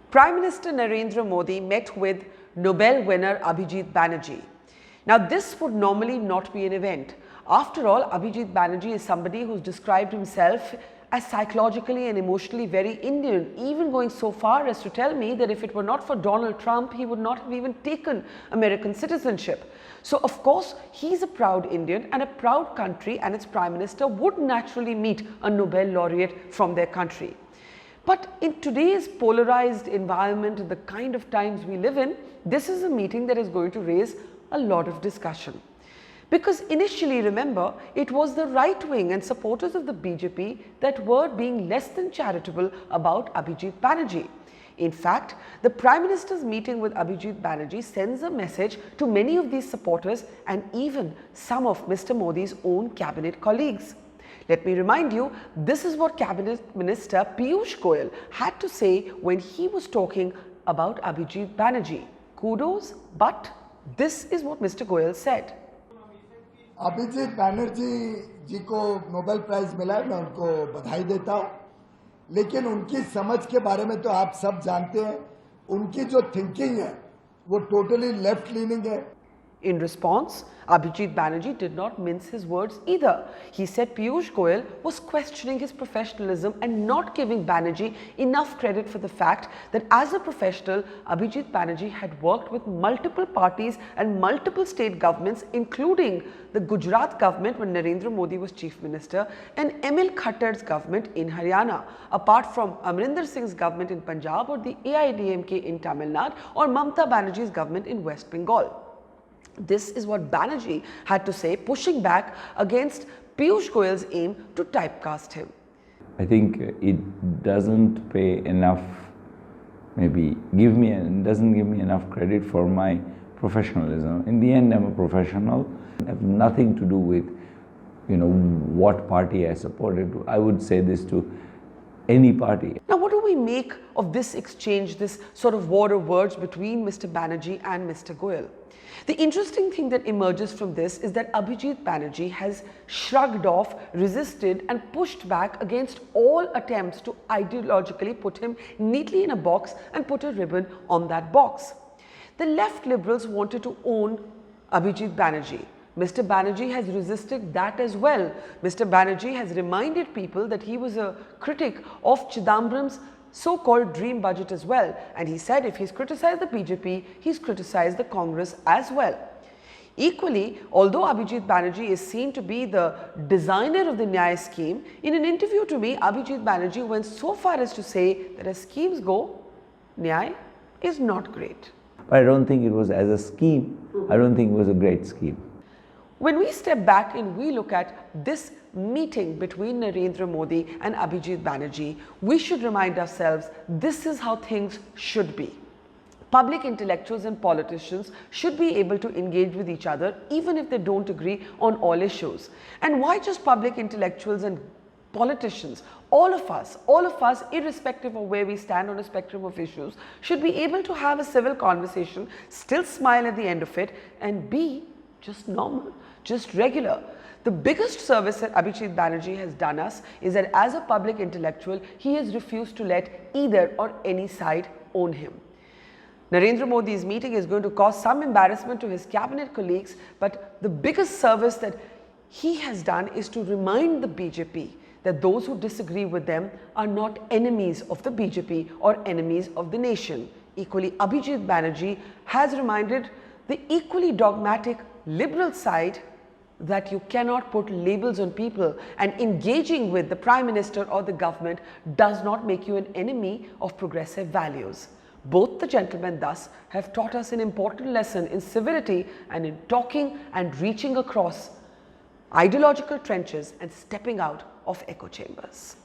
Prime Minister Narendra Modi met with Nobel winner Abhijit Banerjee. Now, this would normally not be an event. After all, Abhijit Banerjee is somebody who's described himself as psychologically and emotionally very Indian, even going so far as to tell me that if it were not for Donald Trump, he would not have even taken American citizenship. So, of course, he's a proud Indian, and a proud country and its Prime Minister would naturally meet a Nobel Laureate from their country. But in today's polarized environment and the kind of times we live in, this is a meeting that is going to raise a lot of discussion. Because initially, remember, it was the right wing and supporters of the BJP that were being less than charitable about Abhijit Banerjee. In fact, the Prime Minister's meeting with Abhijit Banerjee sends a message to many of these supporters and even some of Mr. Modi's own cabinet colleagues. Let me remind you, this is what Cabinet Minister Piyush Goyal had to say when he was talking about Abhijit Banerjee. Kudos, but this is what Mr. Goyal said. Abhijit Banerjee जी को Nobel prize मिला है, मैं उनको बधाई देता हूं, लेकिन उनकी समझ के बारे में तो आप सब जानते हैं। उनकी जो थिंकिंग है वो टोटली लेफ्ट लीनिंग है। In response, Abhijit Banerjee did not mince his words either. He said Piyush Goyal was questioning his professionalism and not giving Banerjee enough credit for the fact that as a professional, Abhijit Banerjee had worked with multiple parties and multiple state governments, including the Gujarat government when Narendra Modi was Chief Minister and Emil Khattar's government in Haryana, apart from Amrinder Singh's government in Punjab or the AIDMK in Tamil Nadu or Mamata Banerjee's government in West Bengal. This is what Banerjee had to say, pushing back against Piyush Goyal's aim to typecast him. I think it doesn't pay enough, doesn't give me enough credit for my professionalism. In the end, I'm a professional. I have nothing to do with, what party I supported. I would say this to any party. Now, what do we make of this exchange, this sort of war of words between Mr. Banerjee and Mr. Goyal? The interesting thing that emerges from this is that Abhijit Banerjee has shrugged off, resisted and pushed back against all attempts to ideologically put him neatly in a box and put a ribbon on that box. The left liberals wanted to own Abhijit Banerjee. Mr. Banerjee has resisted that as well. Mr. Banerjee has reminded people that he was a critic of Chidambaram's so-called dream budget as well, and he said if he's criticized the BJP, he's criticized the Congress as well. Equally, although Abhijit Banerjee is seen to be the designer of the Nyaya scheme, in an interview to me, Abhijit Banerjee went so far as to say that as schemes go, Nyaya is not great. But I don't think it was as a scheme. I don't think it was a great scheme. When we step back and we look at this meeting between Narendra Modi and Abhijit Banerjee, we should remind ourselves this is how things should be. Public intellectuals and politicians should be able to engage with each other even if they don't agree on all issues. And why just public intellectuals and politicians? All of us, irrespective of where we stand on a spectrum of issues, should be able to have a civil conversation, still smile at the end of it, and be just normal, just regular. The biggest service that Abhijit Banerjee has done us is that as a public intellectual, he has refused to let either or any side own him. Narendra Modi's meeting is going to cause some embarrassment to his cabinet colleagues, but the biggest service that he has done is to remind the BJP that those who disagree with them are not enemies of the BJP or enemies of the nation. Equally, Abhijit Banerjee has reminded the equally dogmatic liberal side that you cannot put labels on people, and engaging with the Prime Minister or the government does not make you an enemy of progressive values. Both the gentlemen thus have taught us an important lesson in civility and in talking and reaching across ideological trenches and stepping out of echo chambers.